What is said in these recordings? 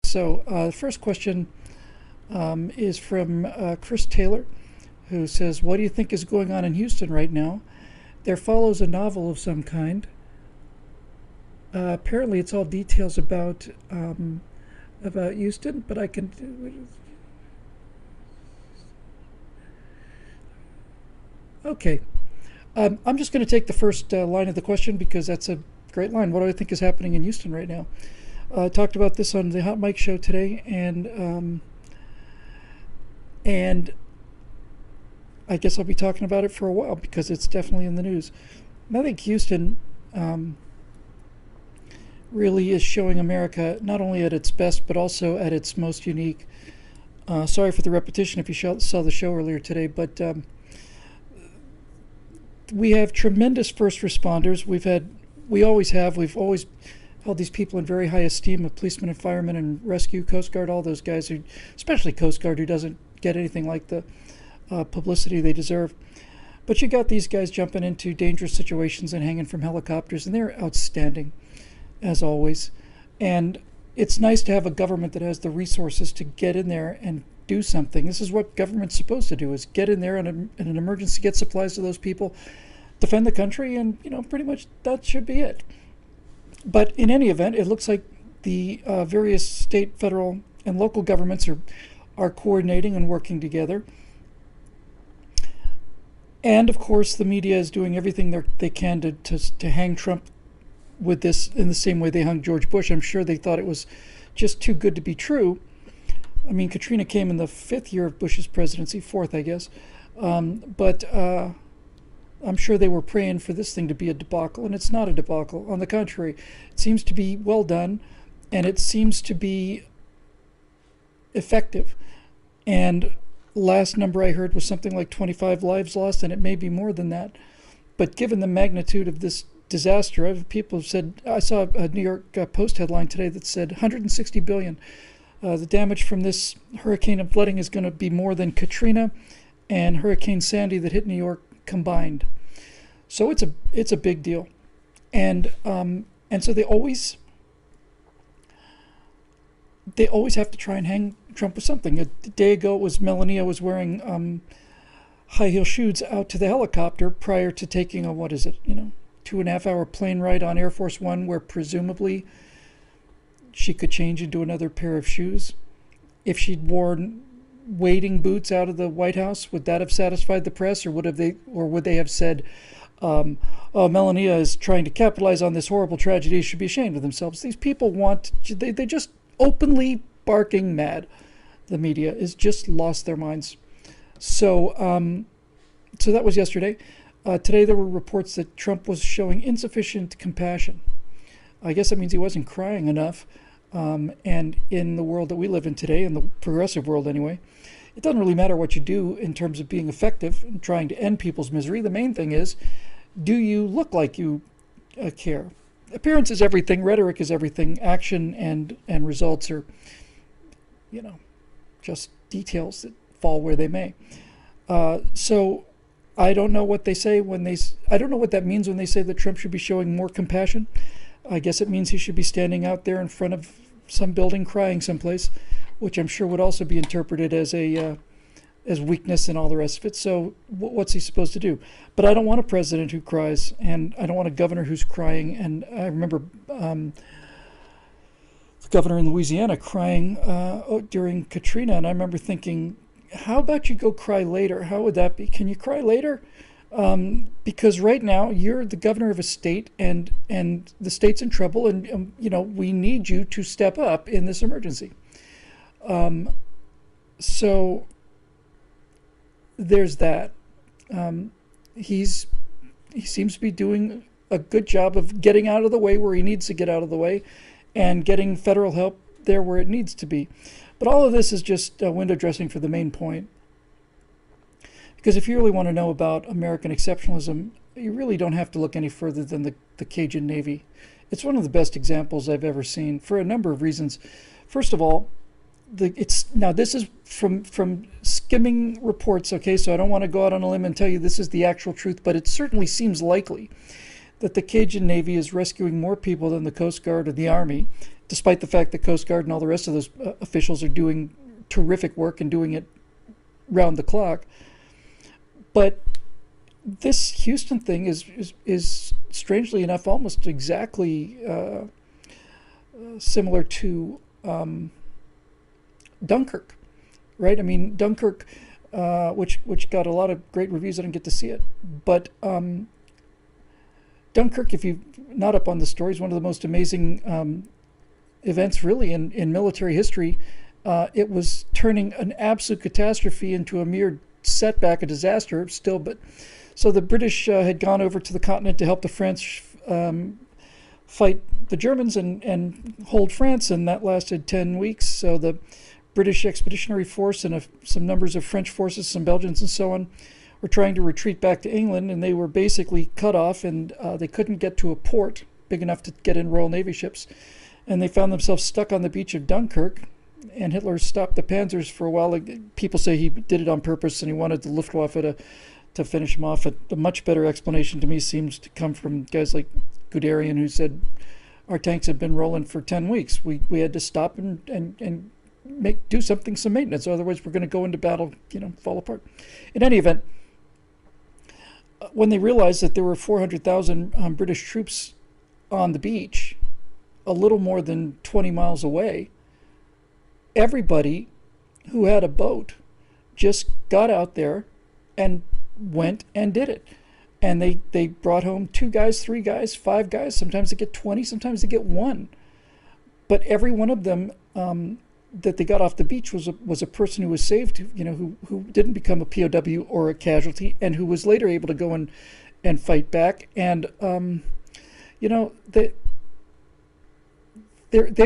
So the first question is from Chris Taylor, who says, what do you think is going on in Houston right now? There follows a novel of some kind. Apparently it's all details about Houston, but I can... Okay. I'm just going to take the first line of the question because that's a great line. What do I think is happening in Houston right now? I talked about this on the Hot Mic show today, and I guess I'll be talking about it for a while because it's definitely in the news. And I think Houston really is showing America not only at its best but also at its most unique. Sorry for the repetition if you saw the show earlier today, but we have tremendous first responders. We've always held these people in very high esteem, of policemen and firemen and rescue, Coast Guard, all those guys, who, especially Coast Guard, who doesn't get anything like the publicity they deserve. But you got these guys jumping into dangerous situations and hanging from helicopters, and they're outstanding, as always. And it's nice to have a government that has the resources to get in there and do something. This is what government's supposed to do, is get in there in an emergency, get supplies to those people, defend the country, and pretty much that should be it. But in any event, it looks like the various state, federal, and local governments are coordinating and working together. And of course the media is doing everything they can to hang Trump with this in the same way they hung George Bush. I'm sure they thought it was just too good to be true. I mean, Katrina came in the 5th year of Bush's presidency, 4th, I guess. But I'm sure they were praying for this thing to be a debacle, and it's not a debacle. On the contrary, it seems to be well done, and it seems to be effective. And last number I heard was something like 25 lives lost, and it may be more than that. But given the magnitude of this disaster, people have said, I saw a New York Post headline today that said 160 billion. The damage from this hurricane and flooding is going to be more than Katrina and Hurricane Sandy that hit New York combined. So it's a big deal, and so they always have to try and hang Trump with something. A day ago, it was Melania was wearing high heel shoes out to the helicopter prior to taking a 2.5 hour plane ride on Air Force One, where presumably she could change into another pair of shoes. If she'd worn wading boots out of the White House, would that have satisfied the press, or would they have said, "Oh, Melania is trying to capitalize on this horrible tragedy; should be ashamed of themselves"? These people they just openly barking mad. The media has just lost their minds. So that was yesterday. Today there were reports that Trump was showing insufficient compassion. I guess that means he wasn't crying enough. And in the world that we live in today, in the progressive world anyway, it doesn't really matter what you do in terms of being effective and trying to end people's misery. The main thing is, do you look like you care? Appearance is everything. Rhetoric is everything. Action and results are, just details that fall where they may. So I don't know what they say I don't know what that means when they say that Trump should be showing more compassion. I guess it means he should be standing out there in front of some building crying someplace, which I'm sure would also be interpreted as as weakness and all the rest of it. So what's he supposed to do? But I don't want a president who cries, and I don't want a governor who's crying. And I remember the governor in Louisiana crying during Katrina, and I remember thinking, how about you go cry later? How would that be? Can you cry later? Because right now you're the governor of a state, and the state's in trouble, and we need you to step up in this emergency. So there's that. He seems to be doing a good job of getting out of the way where he needs to get out of the way, and getting federal help there where it needs to be. But all of this is just window dressing for the main point. Because if you really want to know about American exceptionalism, you really don't have to look any further than the Cajun Navy. It's one of the best examples I've ever seen for a number of reasons. First of all, this is from skimming reports, okay, so I don't want to go out on a limb and tell you this is the actual truth, but it certainly seems likely that the Cajun Navy is rescuing more people than the Coast Guard or the Army, despite the fact that Coast Guard and all the rest of those officials are doing terrific work and doing it round the clock. But this Houston thing is strangely enough almost exactly similar to Dunkirk, right? I mean, Dunkirk, which got a lot of great reviews. I didn't get to see it, but Dunkirk, if you're not up on the story, is one of the most amazing events really in military history. It was turning an absolute catastrophe into a mere setback, a disaster still. But so the British had gone over to the continent to help the French fight the Germans and hold France, and that lasted 10 weeks. So the British Expeditionary Force and some numbers of French forces, some Belgians and so on, were trying to retreat back to England, and they were basically cut off, and they couldn't get to a port big enough to get in Royal Navy ships. And they found themselves stuck on the beach of Dunkirk, and Hitler stopped the panzers for a while. Like, people say he did it on purpose, and he wanted the Luftwaffe to finish him off. The much better explanation to me seems to come from guys like Guderian, who said, our tanks have been rolling for 10 weeks. We had to stop and do some maintenance. Otherwise, we're going to go into battle, fall apart. In any event, when they realized that there were 400,000 British troops on the beach, a little more than 20 miles away, everybody who had a boat just got out there and went and did it. And they brought home 2 guys, 3 guys, 5 guys. Sometimes they get 20, sometimes they get 1. But every one of them that they got off the beach was a person who was saved, who didn't become a POW or a casualty, and who was later able to go and fight back. And they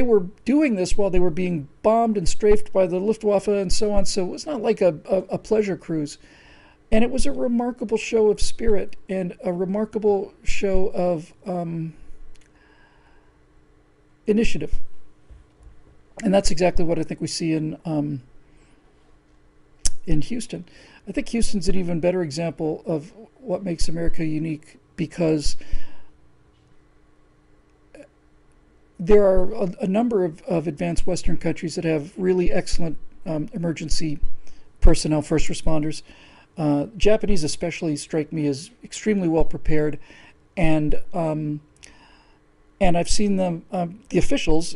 were doing this while they were being bombed and strafed by the Luftwaffe and so on. So it was not like a pleasure cruise. And it was a remarkable show of spirit and a remarkable show of initiative. And that's exactly what I think we see in Houston. I think Houston's an even better example of what makes America unique, because there are a number of advanced Western countries that have really excellent emergency personnel, first responders. Japanese especially strike me as extremely well prepared, and I've seen them, the officials,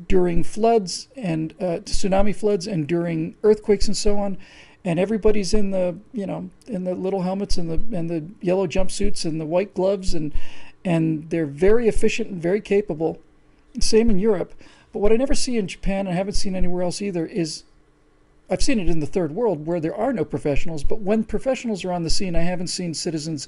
during floods and tsunami floods and during earthquakes and so on, and everybody's in the in the little helmets and the yellow jumpsuits and the white gloves, and they're very efficient and very capable. Same in Europe. But what I never see in Japan, and I haven't seen anywhere else either, is I've seen it in the third world where there are no professionals, but when professionals are on the scene, I haven't seen citizens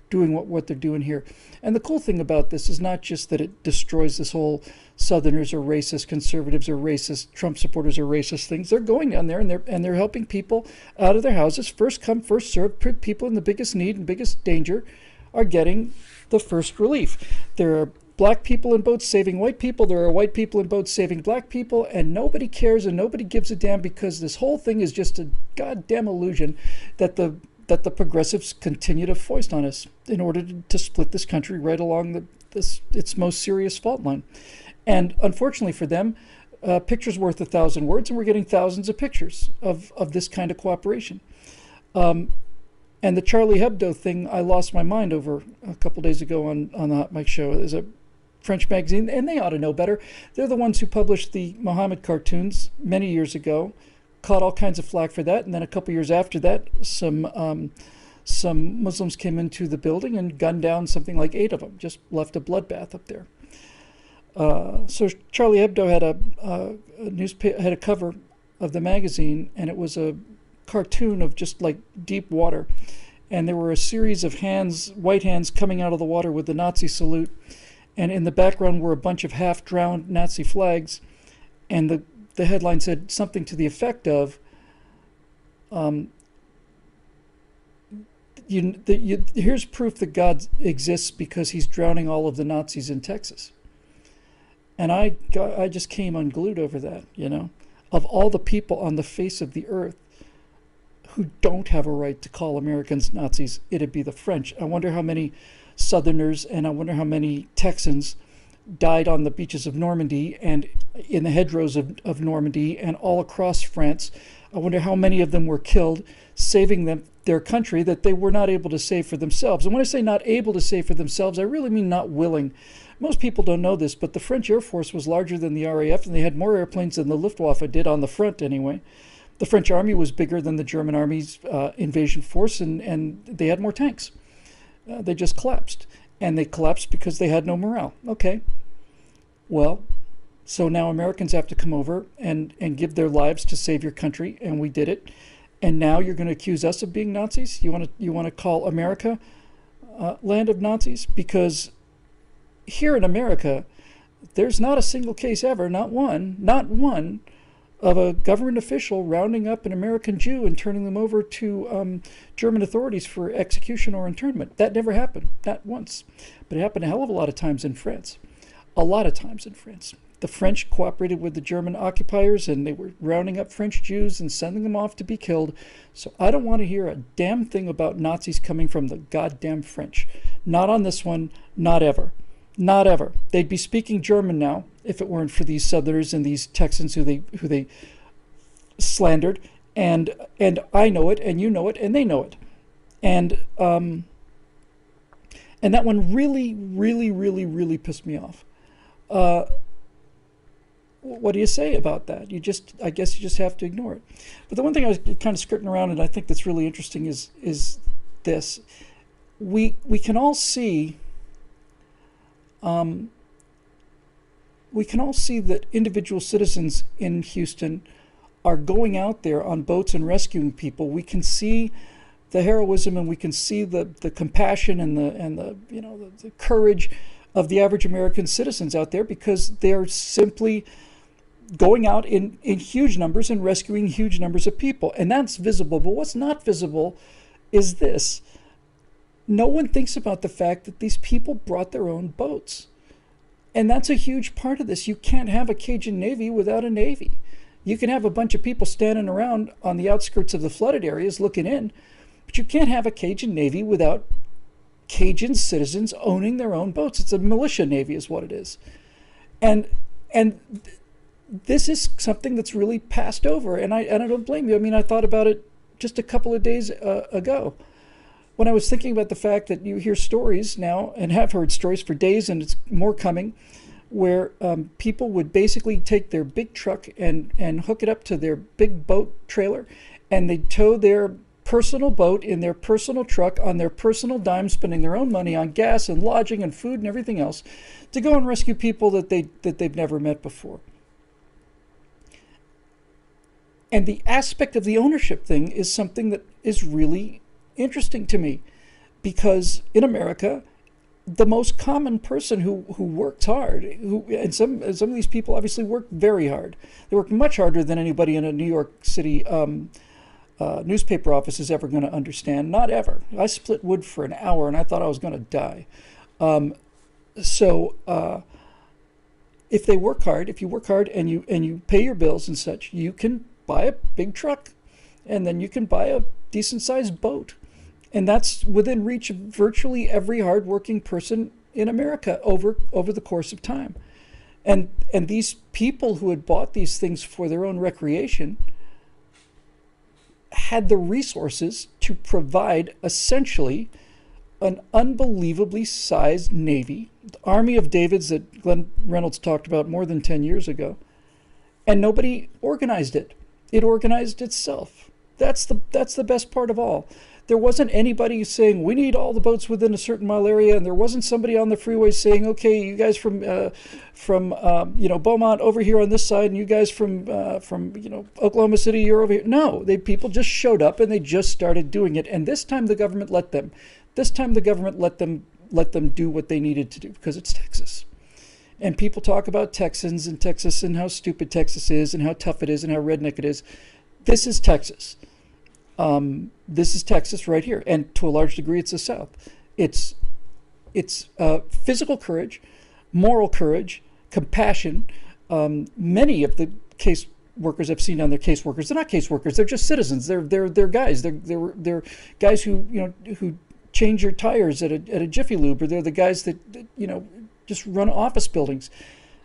doing what they're doing here. And the cool thing about this is not just that it destroys this whole Southerners are racist, conservatives are racist, Trump supporters are racist things. They're going down there and they're helping people out of their houses. First come, first served. People in the biggest need and biggest danger are getting the first relief. There are black people in boats saving white people. There are white people in boats saving black people, and nobody cares and nobody gives a damn, because this whole thing is just a goddamn illusion that the progressives continue to foist on us in order to split this country right along its most serious fault line. And unfortunately for them, picture's worth 1,000 words, and we're getting thousands of pictures of this kind of cooperation. And the Charlie Hebdo thing, I lost my mind over a couple days ago on the Hot Mike Show. There's a French magazine, and they ought to know better. They're the ones who published the Muhammad cartoons many years ago, caught all kinds of flack for that, and then a couple years after that, some Muslims came into the building and gunned down something like 8 of them, just left a bloodbath up there. So Charlie Hebdo had a cover of the magazine, and it was a cartoon of just like deep water, and there were a series of white hands coming out of the water with the Nazi salute, and in the background were a bunch of half-drowned Nazi flags, and the headline said something to the effect of, here's proof that God exists because he's drowning all of the Nazis in Texas. And I just came unglued over that, Of all the people on the face of the earth who don't have a right to call Americans Nazis, it'd be the French. I wonder how many Southerners, and I wonder how many Texans died on the beaches of Normandy and in the hedgerows of Normandy and all across France. I wonder how many of them were killed saving their country that they were not able to save for themselves. And when I say not able to save for themselves, I really mean not willing. Most people don't know this, but the French Air Force was larger than the RAF, and they had more airplanes than the Luftwaffe did on the front anyway. The French army was bigger than the German army's invasion force, and they had more tanks. They just collapsed. And they collapsed because they had no morale. Okay. Well, so now Americans have to come over and give their lives to save your country, and we did it. And now you're going to accuse us of being Nazis? You want to call America land of Nazis? Because here in America, there's not a single case ever, not one, of a government official rounding up an American Jew and turning them over to German authorities for execution or internment. That never happened, not once. But it happened a hell of a lot of times in France. A lot of times in France. The French cooperated with the German occupiers, and they were rounding up French Jews and sending them off to be killed. So I don't want to hear a damn thing about Nazis coming from the goddamn French. Not on this one, not ever. Not ever. They'd be speaking German now if it weren't for these Southerners and these Texans who they slandered. And I know it, and you know it, and they know it. And that one really, really, really, really pissed me off. What do you say about that? I guess you just have to ignore it. But the one thing I was kind of skirting around, and I think that's really interesting, is this: we can all see. We can all see that individual citizens in Houston are going out there on boats and rescuing people. We can see the heroism, and we can see the compassion and the courage of the average American citizens out there, because they're simply going out in huge numbers and rescuing huge numbers of people. And that's visible. But what's not visible is this. No one thinks about the fact that these people brought their own boats. And that's a huge part of this. You can't have a Cajun Navy without a Navy. You can have a bunch of people standing around on the outskirts of the flooded areas looking in, but you can't have a Cajun Navy without Cajun citizens owning their own boats. It's a militia Navy is what it is. And this is something that's really passed over, and I don't blame you. I mean, I thought about it just a couple of days ago when I was thinking about the fact that you hear stories now, and have heard stories for days, and it's more coming, where people would basically take their big truck and hook it up to their big boat trailer, and they'd tow their personal boat in their personal truck on their personal dime, spending their own money on gas and lodging and food and everything else, to go and rescue people that they've never met before. And the aspect of the ownership thing is something that is really interesting to me, because in America, the most common person who works hard, and some of these people obviously work very hard. They work much harder than anybody in a New York City newspaper office is ever going to understand. Not ever. I split wood for an hour, and I thought I was going to die. If they work hard, if you work hard and you pay your bills and such, you can buy a big truck, and then you can buy a decent-sized boat. And that's within reach of virtually every hardworking person in America over the course of time. And these people who had bought these things for their own recreation had the resources to provide essentially an unbelievably sized Navy, the Army of Davids that Glenn Reynolds talked about more than 10 years ago, and nobody organized it. It organized itself. That's the best part of all. There wasn't anybody saying, we need all the boats within a certain mile area, and there wasn't somebody on the freeway saying, okay, you guys from Beaumont over here on this side, and you guys from Oklahoma City, you're over here. No, people just showed up, and they just started doing it. And this time the government let them. This time the government let them do what they needed to do, because it's Texas. And people talk about Texans and Texas and how stupid Texas is and how tough it is and how redneck it is. This is Texas. This is Texas right here, and to a large degree, it's the South. It's physical courage, moral courage, compassion. Many of the case workers I've seen on their caseworkers, they're not caseworkers. They're just citizens. They're guys. They're guys who change your tires at a Jiffy Lube, or they're the guys that you know, just run office buildings.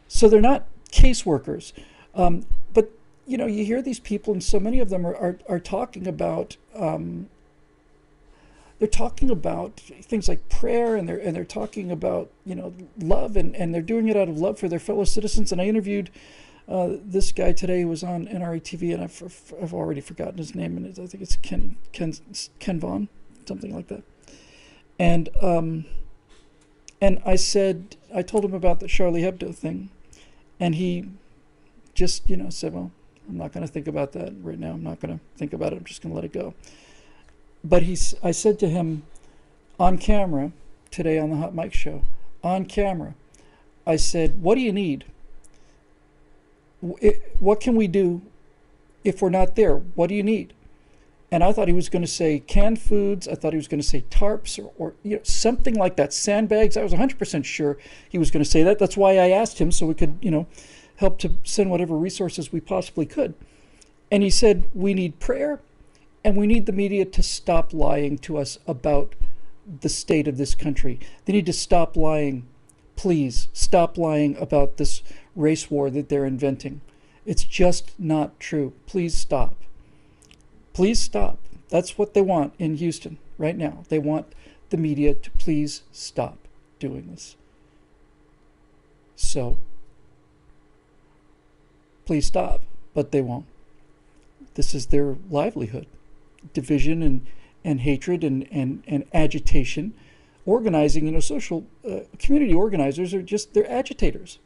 So they're not caseworkers. But you know, you hear these people, and so many of them are talking about they're talking about things like prayer, and they're talking about, you know, love, and they're doing it out of love for their fellow citizens. And I interviewed this guy today who was on NRA TV, and I've already forgotten his name, and I think it's Ken Vaughn, something like that. And I told him about the Charlie Hebdo thing, and he just, you know, said, well, I'm not going to think about that right now. I'm not going to think about it. I'm just going to let it go. But I said to him on camera today on the Hot Mic Show, on camera, I said, what do you need? What can we do if we're not there? What do you need? And I thought he was going to say canned foods. I thought he was going to say tarps, or you know, something like that, sandbags. I was 100% sure he was going to say that. That's why I asked him, so we could, you know, help to send whatever resources we possibly could. And he said, we need prayer, and we need the media to stop lying to us about the state of this country. They need to stop lying. Please stop lying about this race war that they're inventing. It's just not true. Please stop. Please stop. That's what they want in Houston right now. They want the media to please stop doing this. So, please stop, but they won't. This is their livelihood. Division and hatred and agitation. Organizing, you know, social community organizers are just, they're agitators.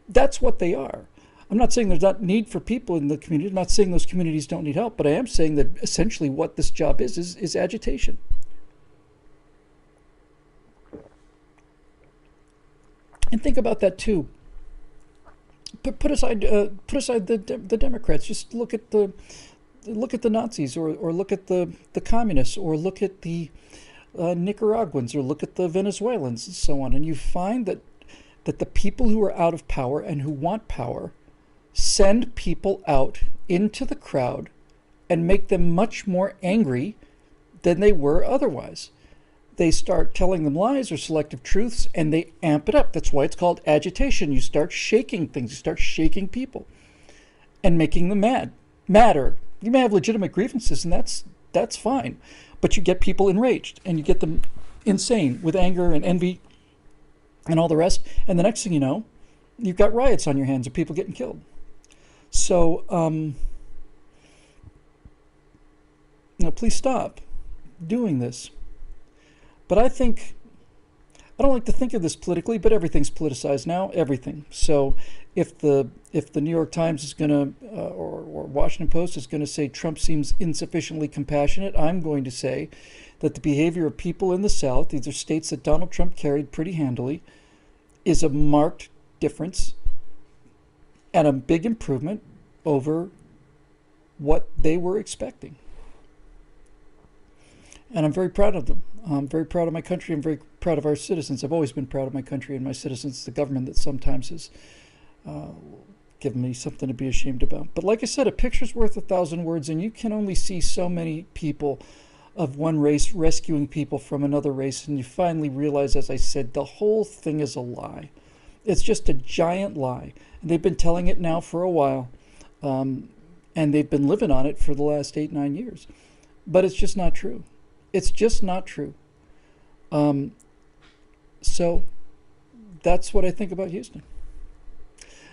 That's what they are. I'm not saying there's not need for people in the community. I'm not saying those communities don't need help, but I am saying that essentially what this job is agitation. And think about that too. Put aside the Democrats. Just look at the Nazis, or look at the communists, or look at the Nicaraguans, or look at the Venezuelans, and so on. And you find that the people who are out of power and who want power send people out into the crowd and make them much more angry than they were otherwise. They start telling them lies or selective truths, and they amp it up. That's why it's called agitation. You start shaking things. You start shaking people and making them madder. You may have legitimate grievances, and that's fine. But you get people enraged, and you get them insane with anger and envy and all the rest. And the next thing you know, you've got riots on your hands of people getting killed. So, please stop doing this. But I don't like to think of this politically, but everything's politicized now, everything. So if the New York Times is going to, or Washington Post is going to say Trump seems insufficiently compassionate, I'm going to say that the behavior of people in the South, these are states that Donald Trump carried pretty handily, is a marked difference and a big improvement over what they were expecting. And I'm very proud of them. I'm very proud of my country. I'm very proud of our citizens. I've always been proud of my country and my citizens. The government that sometimes has given me something to be ashamed about. But like I said, a picture's worth 1,000 words, and you can only see so many people of one race rescuing people from another race, and you finally realize, as I said, the whole thing is a lie. It's just a giant lie. And they've been telling it now for a while, and they've been living on it for the last 8-9 years. But it's just not true. It's just not true. So that's what I think about Houston.